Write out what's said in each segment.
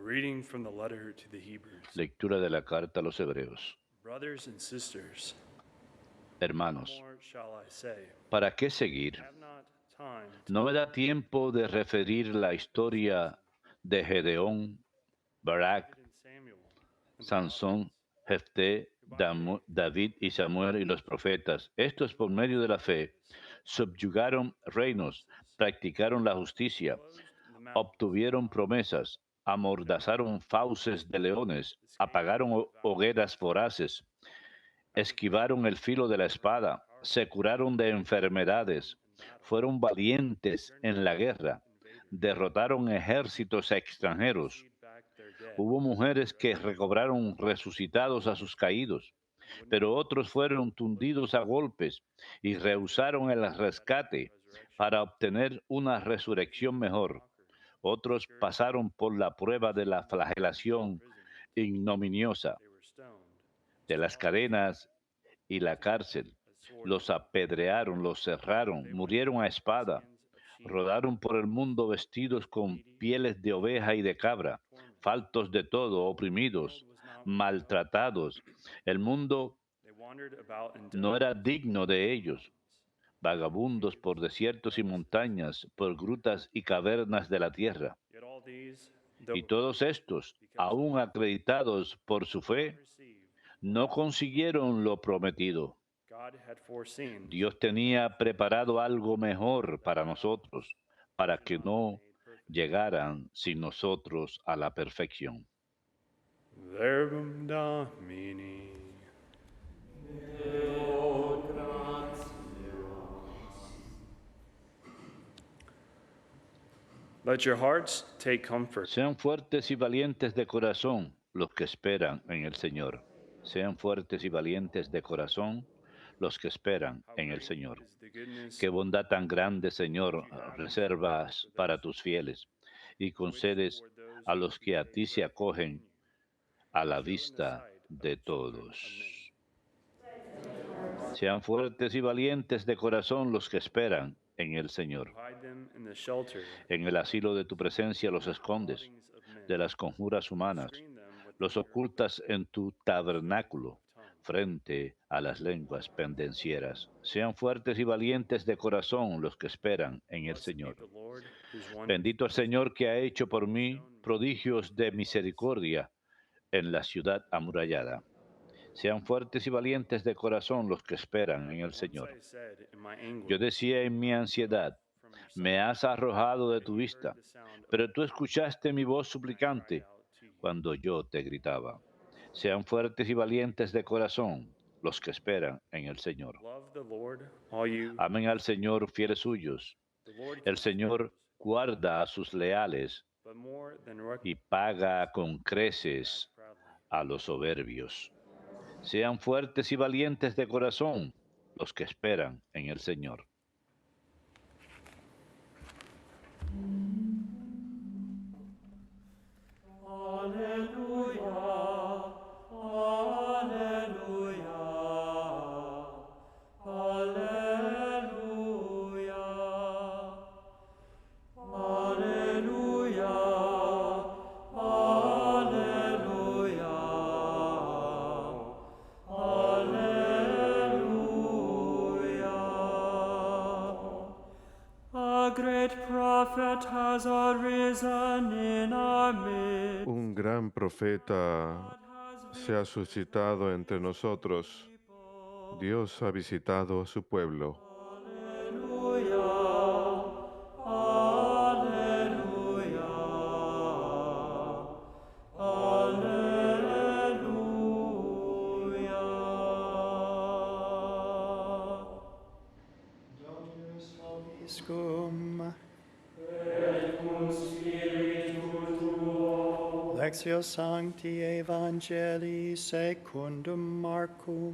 reading from the letter to the Hebrews. Lectura de la carta a los Hebreos. Brothers and sisters, what Hermanos, more shall I say? ¿para qué seguir? I have not time to No me da tiempo de referir la historia de Gedeón, Barak, David and Samuel and the Sansón, prophets, Jefté, who by faith David y Samuel y los profetas. Estos por medio de la fe subyugaron reinos, practicaron la justicia, closed the mouths obtuvieron of lions, promesas, amordazaron fauces de leones, escaped apagaron from devouring hogueras voraces, as a flock esquivaron el filo de la espada, se curaron de enfermedades, in battle, fueron valientes turned en back la guerra, invaders, derrotaron ejércitos extranjeros. received back their dead, Hubo mujeres que resurrected, recobraron resucitados a sus caídos, and would not pero otros fueron tundidos a golpes y rehusaron el rescate resurrection. para obtener una These resurrección were mejor. conquered, Otros scourged, pasaron por la prueba de la chains, flagelación imprisonment. ignominiosa, They were stoned, de las flogged, cadenas y la beaten, cárcel. a sword Los driven. apedrearon, los cerraron, They went murieron a about with espada, skins of sheep, rodaron por el mundo vestidos con needy, pieles de oveja y de cabra, tormented. faltos de todo, The world oprimidos, was not worth knowing. maltratados. El mundo They wandered about in no era deserts digno de and ellos, mountains, vagabundos caves por and desiertos y crevices. montañas, por grutas y cavernas de la tierra. Yet all these, Y though todos estos, because of aún faith, acreditados por su did not fe, receive what no consiguieron lo prometido. God had foreseen, Dios tenía preparado algo mejor that para in us nosotros, para should que not be no made perfect. llegaran sin nosotros a la perfección. Verbum Domini. Let your hearts take comfort. Sean fuertes y valientes de corazón los que esperan en el Señor. Sean fuertes y valientes de corazón los que esperan How en el great Señor. is the goodness Qué bondad tan grande, that Señor, you have in store reservas for para those tus fieles y which concedes toward those a los who que a take ti se refuge in acogen you, a la though in the vista sight of de the children of todos. men. Sean fuertes y valientes de corazón los que esperan en el You Señor. hide them in the shelter En el asilo de tu presencia los of the escondes plottings of men. de las conjuras You humanas, screen them with the los pure ocultas en tu tabernáculo of tongues. frente a las lenguas pendencieras. Sean fuertes y valientes de corazón los que esperan en el Blessed be Señor. the Lord, whose wondrous Bendito el Señor que ha hecho por has mí shown me prodigios de mercy. misericordia en la ciudad amurallada. Sean fuertes y valientes de corazón los que esperan en el Once Señor. I said in my Yo anguish, decía en mi ansiedad, from your me sight, has arrojado de but tu you heard vista, the sound of pero my tú prayer escuchaste mi voz when I cried suplicante out to you. cuando yo te gritaba. Sean fuertes y valientes de corazón los que esperan en el Señor. Love the Lord, all you who Amen al fear him. Señor, fieles suyos. The Lord El keeps Señor those who love him, guarda a sus leales but more than y recompense paga con those who act creces proudly. a los soberbios. Sean fuertes y valientes de corazón los que esperan en el Señor. A great prophet has arisen in our midst. Un gran profeta se ha suscitado entre nosotros. Dios ha visitado a su pueblo. Vobiscum. Lectio Sancti Evangelii secundum Marcum.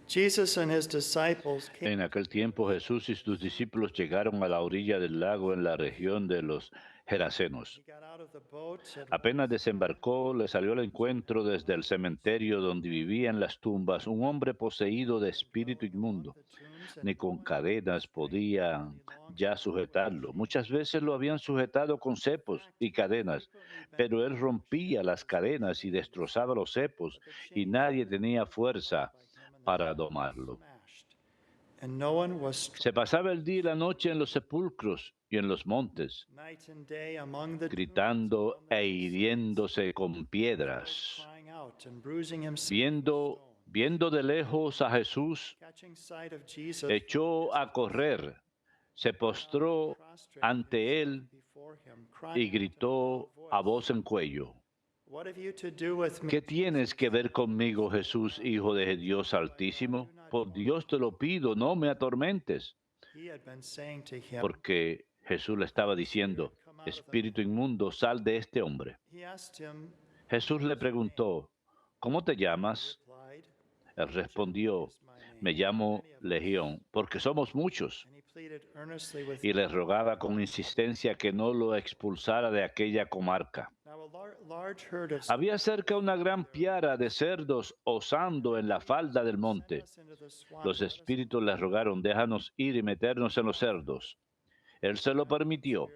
Jesus and his disciples came En aquel tiempo Jesús y sus discípulos llegaron a la orilla del lago en la región de los Gerasenos. He got out of the boat, said, Apenas desembarcó, le salió al encuentro desde el cementerio donde vivían las tumbas un hombre poseído de espíritu inmundo. ni con cadenas podían ya sujetarlo. Muchas veces lo habían sujetado con cepos y cadenas, pero él rompía las cadenas y destrozaba los cepos, y nadie tenía fuerza para domarlo. Se pasaba el día y la noche en los sepulcros y en los montes, gritando e hiriéndose con piedras. Viendo de lejos a Jesús, echó a correr, se postró ante él y gritó a voz en cuello: ¿Qué tienes que ver conmigo, Jesús, Hijo de Dios Altísimo? Por Dios te lo pido, no me atormentes. Porque Jesús le estaba diciendo: espíritu inmundo, sal de este hombre. Jesús le preguntó: ¿cómo te llamas? Él respondió: me llamo Legión, porque somos muchos. Y le rogaba con insistencia que no lo expulsara de aquella comarca. Había cerca una gran piara de cerdos osando en la falda del monte. Los espíritus le rogaron: déjanos ir y meternos en los cerdos. Él se lo permitió.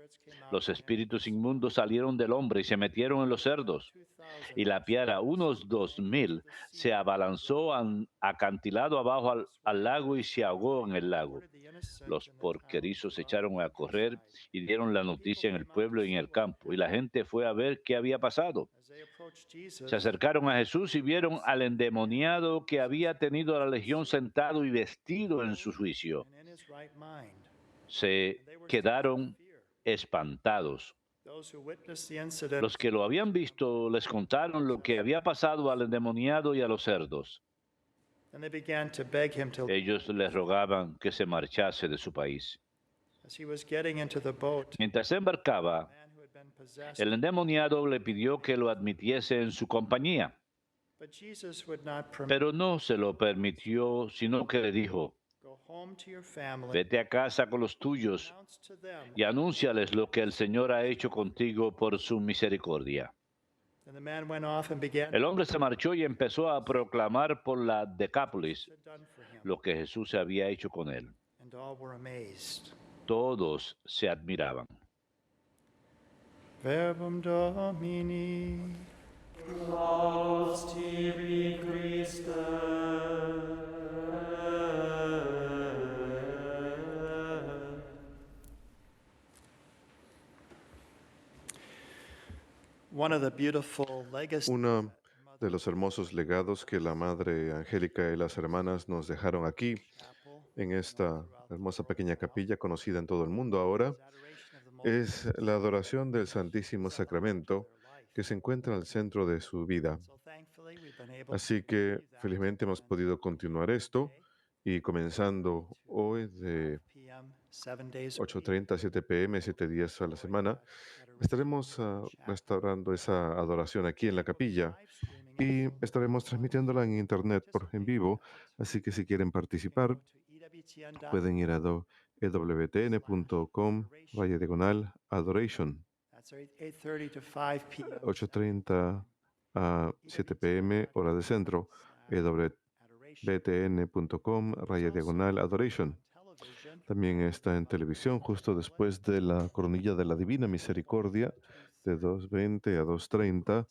Los espíritus inmundos salieron del hombre y se metieron en los cerdos. Y la piara, unos 2,000, se abalanzó acantilado abajo al lago y se ahogó en el lago. Los porquerizos se echaron a correr y dieron la noticia en el pueblo y en el campo. Y la gente fue a ver qué había pasado. Se acercaron a Jesús y vieron al endemoniado que había tenido a la legión sentado y vestido en su juicio. Se quedaron espantados. Los que lo habían visto les contaron lo que había pasado al endemoniado y a los cerdos. Ellos le rogaban que se marchase de su país. Mientras se embarcaba, el endemoniado le pidió que lo admitiese en su compañía. Pero no se lo permitió, sino que le dijo: vete a casa con los tuyos y anúnciales lo que el Señor ha hecho contigo por su misericordia. El hombre se marchó y empezó a proclamar por la Decápolis lo que Jesús había hecho con él. Todos se admiraban. Verbum Domini. Laus tibi Christe. Uno de los hermosos legados que la Madre Angélica y las hermanas nos dejaron aquí, en esta hermosa pequeña capilla conocida en todo el mundo ahora, es la adoración del Santísimo Sacramento, que se encuentra al centro de su vida. Así que felizmente hemos podido continuar esto, y comenzando hoy de 8:30 a 7 p.m., 7 días a la semana, estaremos restaurando esa adoración aquí en la capilla y estaremos transmitiéndola en internet en vivo. Así que si quieren participar, pueden ir a ewtn.com/adoration. 8:30 a 7 p.m. hora de centro, ewtn.com/adoration. También está en televisión justo después de la coronilla de la Divina Misericordia, de 2:20 a 2:30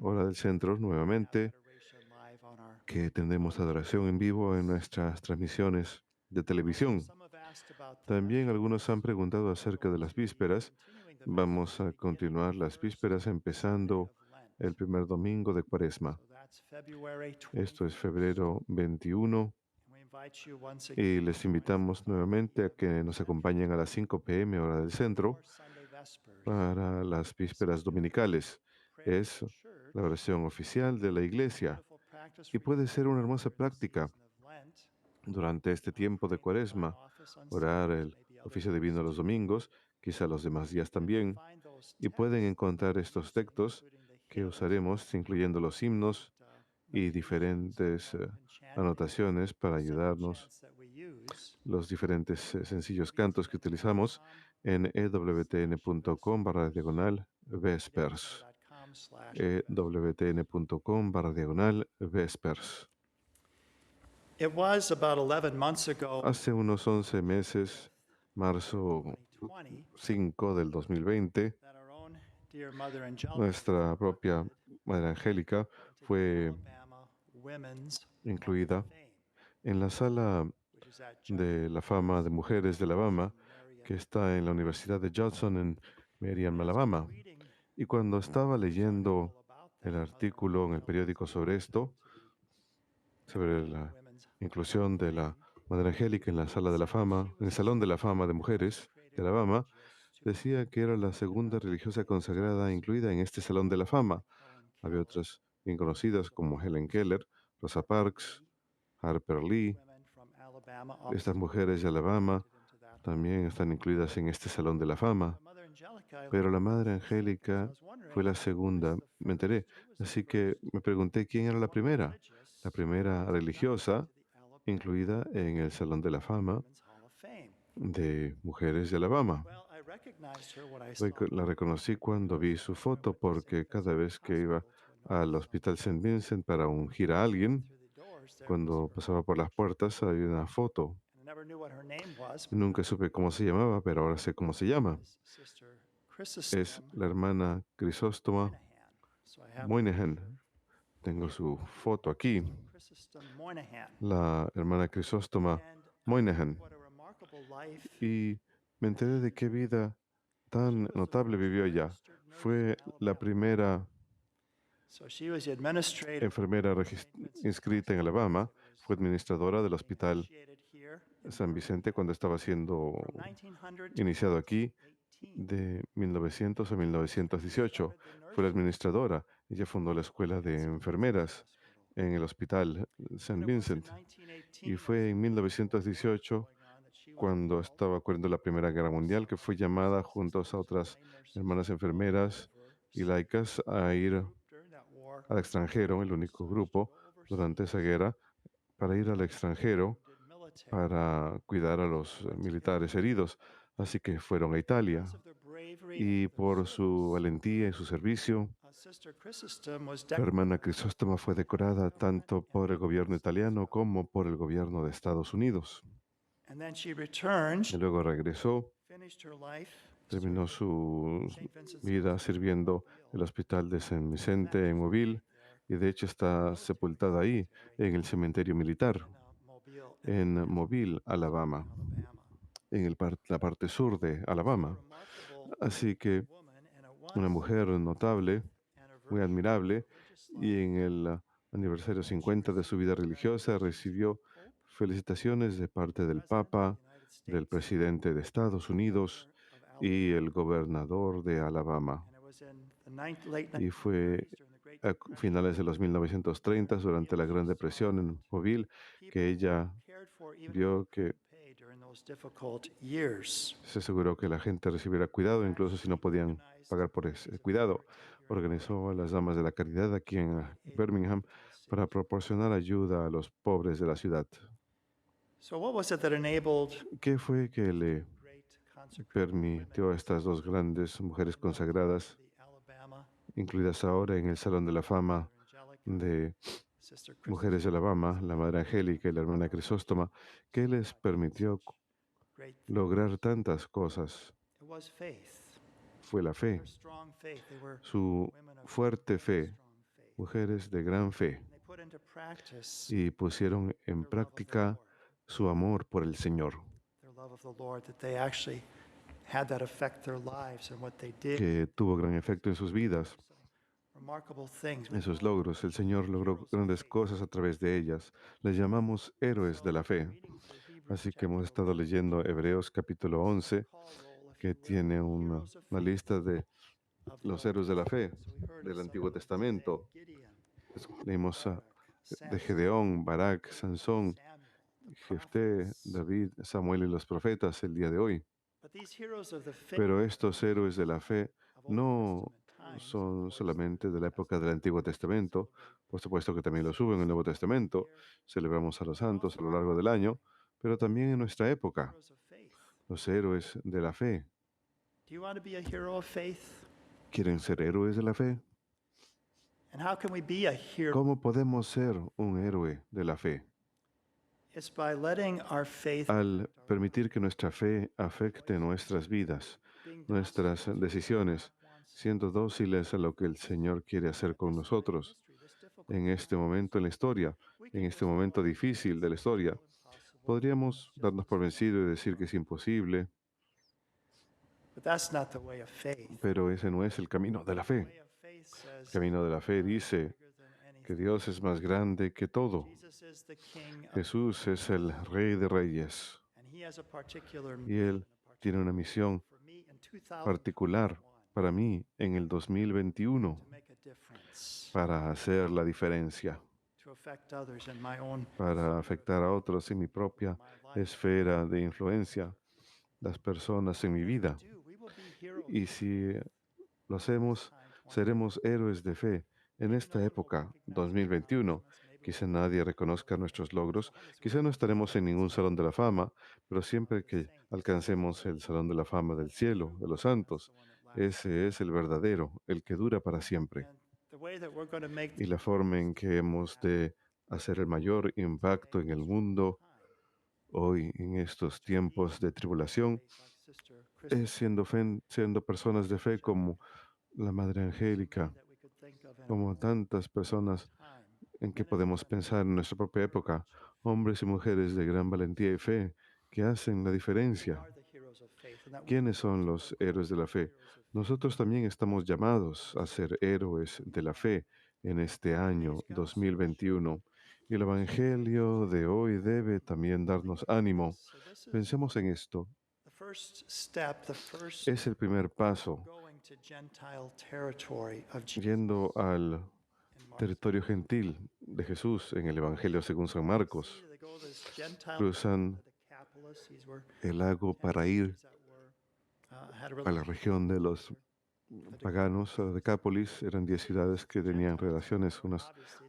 hora del centro, nuevamente, que tendremos adoración en vivo en nuestras transmisiones de televisión. También algunos han preguntado acerca de las vísperas. Vamos a continuar las vísperas empezando el primer domingo de Cuaresma. Esto es febrero 21. Y les invitamos nuevamente a que nos acompañen a las 5 p.m. hora del centro para las vísperas dominicales. Es la oración oficial de la Iglesia y puede ser una hermosa práctica durante este tiempo de Cuaresma, orar el oficio divino los domingos, quizá los demás días también, y pueden encontrar estos textos que usaremos, incluyendo los himnos y diferentes anotaciones para ayudarnos, los diferentes sencillos cantos que utilizamos en ewtn.com/vespers. ewtn.com/vespers. It was about 11 months ago, Hace unos 11 meses, marzo 2020, 5 del 2020, that our own dear Mother Angelica nuestra propia elected Madre Angélica to the fue Alabama Women's incluida Fame, en la sala which is at de la fama de mujeres de Alabama, que está en la Universidad de Judson en Marion, Alabama. Y cuando estaba leyendo el artículo en el periódico sobre esto, sobre la inclusión de la Madre Angélica en la sala de la fama, en el Salón de la Fama de Mujeres de Alabama, decía que era la segunda religiosa consagrada incluida en este Salón de la Fama. Había otras bien conocidas como Helen Keller, Rosa Parks, Harper Lee. Estas mujeres de Alabama también están incluidas en este Salón de la Fama. Pero la Madre Angélica fue la segunda, me enteré. Así que me pregunté quién era la primera religiosa incluida en el Salón de la Fama de mujeres de Alabama. La reconocí cuando vi su foto porque cada vez que iba al Hospital St. Vincent para ungir a alguien, cuando pasaba por las puertas había una foto. Nunca supe cómo se llamaba, pero ahora sé cómo se llama. Es la hermana Crisóstoma Moynihan. Tengo su foto aquí. La hermana Crisóstoma Moynihan. Y me enteré de qué vida tan notable vivió ella. Fue la primera enfermera inscrita en Alabama. Fue administradora del Hospital San Vicente cuando estaba siendo iniciado aquí de 1900 a 1918. Fue la administradora. Ella fundó la escuela de enfermeras en el Hospital San Vincent. Y fue en 1918, cuando estaba ocurriendo la Primera Guerra Mundial, que fue llamada junto a otras hermanas enfermeras y laicas a ir al extranjero, el único grupo durante esa guerra, para ir al extranjero para cuidar a los militares heridos. Así que fueron a Italia. Y por su valentía y su servicio, la hermana Crisóstoma fue decorada tanto por el gobierno italiano como por el gobierno de Estados Unidos. Y luego regresó, terminó su vida sirviendo el hospital de San Vicente en Mobile, y de hecho está sepultada ahí, en el cementerio militar, en Mobile, Alabama, en la parte sur de Alabama. Así que una mujer notable, muy admirable, y en el aniversario 50 de su vida religiosa recibió felicitaciones de parte del Papa, del presidente de Estados Unidos y el gobernador de Alabama. Y fue a finales de los 1930, durante la Gran Depresión en Mobile, que ella vio que se aseguró que la gente recibiera cuidado, incluso si no podían pagar por ese cuidado. Organizó a las Damas de la Caridad aquí en Birmingham para proporcionar ayuda a los pobres de la ciudad. ¿Qué fue que le permitió a estas dos grandes mujeres consagradas, incluidas ahora en el Salón de la Fama de Mujeres de Alabama, la Madre Angélica y la hermana Crisóstoma, qué les permitió lograr tantas cosas? Fue la fe, su fuerte fe, mujeres de gran fe, y pusieron en práctica su amor por el Señor, que tuvo gran efecto en sus vidas, en sus logros. El Señor logró grandes cosas a través de ellas. Les llamamos héroes de la fe. Así que hemos estado leyendo Hebreos capítulo 11, que tiene una lista de los héroes de la fe del Antiguo Testamento. Leímos de Gedeón, Barak, Sansón, Jefté, David, Samuel y los profetas el día de hoy. Pero estos héroes de la fe no son solamente de la época del Antiguo Testamento. Por supuesto que también los hubo en el Nuevo Testamento. Celebramos a los santos a lo largo del año, pero también en nuestra época, los héroes de la fe. ¿Quieren ser héroes de la fe? ¿Cómo podemos ser un héroe de la fe? It's by letting our faith al permitir que nuestra fe afecte nuestras vidas, nuestras decisiones, siendo dóciles a lo que el Señor quiere hacer con nosotros en este momento en la historia, en este momento difícil de la historia. Podríamos darnos por vencido y decir que es imposible, But that's not the way of faith. pero ese no es el camino de la The fe. way of faith El says camino de la fe God is dice bigger than que anything. Dios es más grande que todo. Jesus is the King of Jesús es el Rey de Reyes and he has a particular y Él tiene una misión for me in 2021 particular para mí en el 2021 to make a difference, para hacer la diferencia, to affect others in my own para afectar a otros en mi propia esfera de influencia, las personas en mi vida. we will be heroes. Y si lo hacemos, seremos héroes de fe en esta época 2021. Quizá nadie reconozca nuestros logros, quizá no estaremos en ningún salón de la fama, pero siempre que alcancemos el salón de la fama del cielo, de los santos, ese es el verdadero, el que dura para siempre. And the way that we're going to make Y la forma en que hemos de hacer el mayor impacto en el mundo hoy, en estos tiempos de tribulación, like Sister Kristen, es siendo personas de fe como la Madre Angélica, that we could think of in como tantas personas time. en que podemos pensar en nuestra propia época, hombres y mujeres de gran valentía y fe que hacen la diferencia. Are the heroes of faith, and that we ¿Quiénes son los héroes de la fe? Nosotros también estamos llamados a ser héroes de la fe en este año 2021. Y el Evangelio de hoy debe también darnos ánimo. so this is Pensemos en esto. the first step, the first Es el primer paso going to Gentile territory of Jesus yendo al in Mark. territorio gentil de Jesús en el Evangelio según San Marcos. They go to this Gentile Cruzan the Decapolis. These were el lago para ir cities that were, had a a la relationship región de los paganos, a Decápolis. Eran 10 ciudades que tenían relaciones,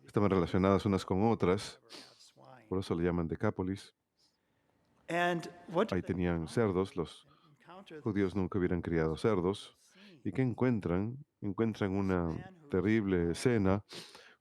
estaban relacionadas unas con otras, never have swine. por eso le llaman Decápolis. And what Ahí tenían cerdos, los encounter judíos nunca hubieran criado cerdos. ¿Y qué encuentran? Encuentran una terrible escena,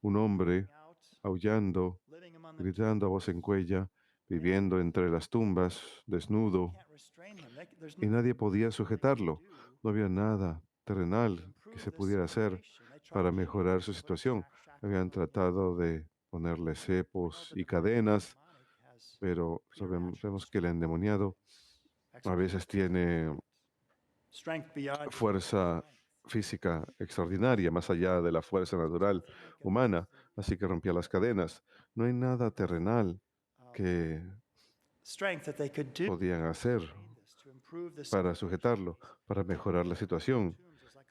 un hombre out, aullando, living among the gritando a voz en cuella, viviendo entre las tumbas, desnudo, can't restrain him. There's y nadie podía sujetarlo. No había nada terrenal que se pudiera hacer para mejorar su situación. Habían tratado de ponerle cepos y cadenas, pero sabemos que el endemoniado a veces tiene strength beyond fuerza física extraordinaria, más allá de la fuerza natural humana, así que rompía las cadenas. No hay nada terrenal que strength that they could do podían hacer to improve the para sujetarlo, para mejorar la situación.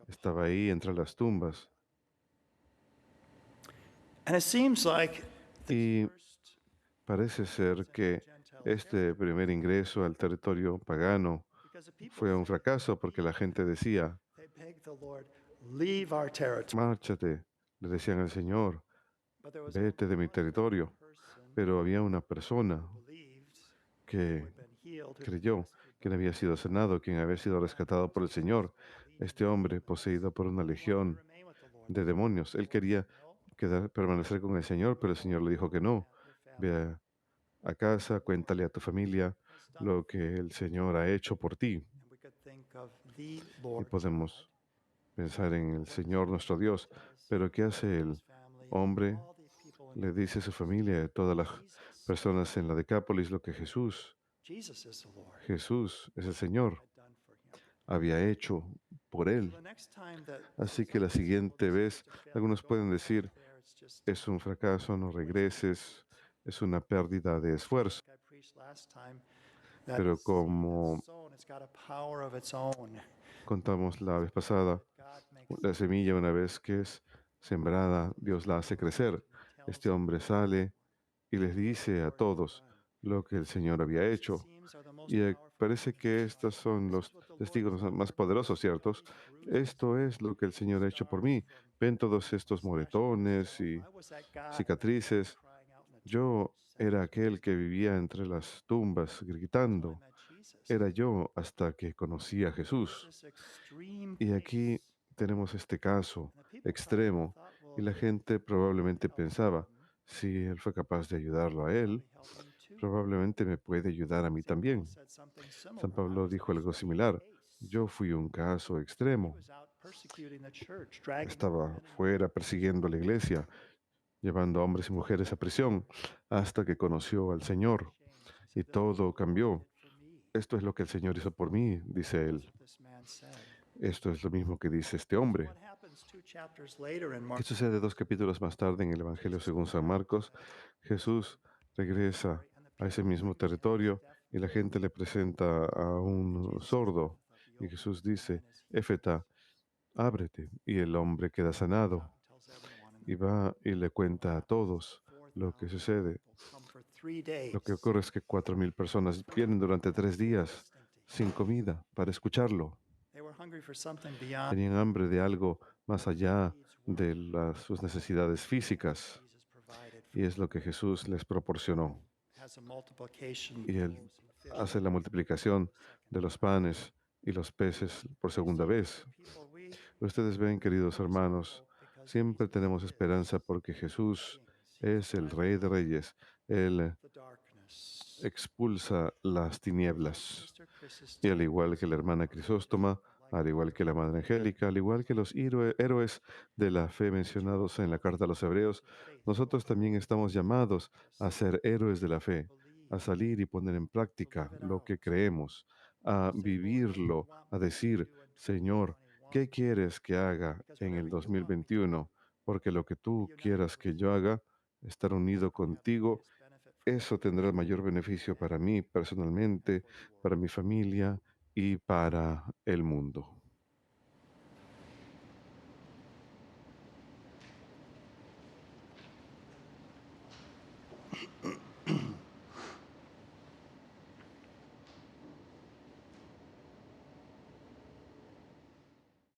Estaba ahí entre las tumbas. And it seems like Y parece ser que este primer ingreso al territorio pagano because the people fue un fracaso porque la gente decía, they begged the Lord, leave our territory. márchate, le decían al Señor, But there was vete de mi territorio. person Pero había una persona believed que who had been healed, who creyó, quien había sido sanado, quien había sido rescatado por el Señor. Este hombre, poseído por una legión remain with the Lord. de demonios, él quería permanecer con el Señor, pero el Señor le dijo que no. Ve a casa, cuéntale a tu familia lo que el Señor ha hecho por ti. And we could think of the Y Lord podemos pensar en el Señor nuestro Dios. Pero ¿qué hace el hombre? all the people in Le dice a su familia y a todas las personas en la Decápolis lo que Jesus is the Lord Jesús es el Señor, had done for him. había hecho por él. The next time that Así que la siguiente vez, algunos pueden decir, there, it's just es un fracaso, no regreses, es una pérdida de esfuerzo. I preached last time that Pero como sown, it's got a power of its own. contamos la vez pasada, God makes la semilla una vez que es sembrada, Dios la hace crecer. Este hombre sale y les dice a todos lo que el Señor había hecho. seems are the most Y powerful. parece que estos son los testigos más poderosos, ¿ciertos? Esto es lo que el Señor ha hecho por mí. Ven todos estos moretones y I was that guy cicatrices. crying out in the Yo church, era aquel que vivía entre las tumbas gritando. I met Jesus. Era yo hasta que conocí a Jesús. This extreme Y aquí tenemos este caso and the people extremo. thought, well, Y la gente probablemente pensaba, si él fue capaz de ayudarlo a él, help him too. probablemente me puede ayudar a mí también. San Pablo dijo algo similar. Yo fui un caso extremo. Estaba fuera persiguiendo a la iglesia, llevando a hombres y mujeres a prisión, hasta que conoció al Señor y todo cambió. Esto es lo que el Señor hizo por mí, dice él. Esto es lo mismo que dice este hombre. ¿Qué sucede 2 capítulos más tarde en el Evangelio según San Marcos? Jesús regresa a ese mismo territorio y la gente le presenta a un sordo. Y Jesús dice, Éfeta, ábrete. Y el hombre queda sanado. Y va y le cuenta a todos lo que sucede. Lo que ocurre es que 4,000 personas vienen durante 3 días sin comida para escucharlo. Tenían hambre de algo más allá de sus necesidades físicas. Y es lo que Jesús les proporcionó. Y Él hace la multiplicación de los panes y los peces por segunda vez. Ustedes ven, queridos hermanos, siempre tenemos esperanza porque Jesús es el Rey de Reyes. Él expulsa las tinieblas. Y al igual que la hermana Crisóstoma, al igual que la Madre Angélica, al igual que los héroes de la fe mencionados en la carta a los Hebreos, nosotros también estamos llamados a ser héroes de la fe, a salir y poner en práctica lo que creemos, a vivirlo, a decir, Señor, ¿qué quieres que haga en el 2021? Porque lo que tú quieras que yo haga, estar unido contigo, eso tendrá el mayor beneficio para mí personalmente, para mi familia y para el mundo.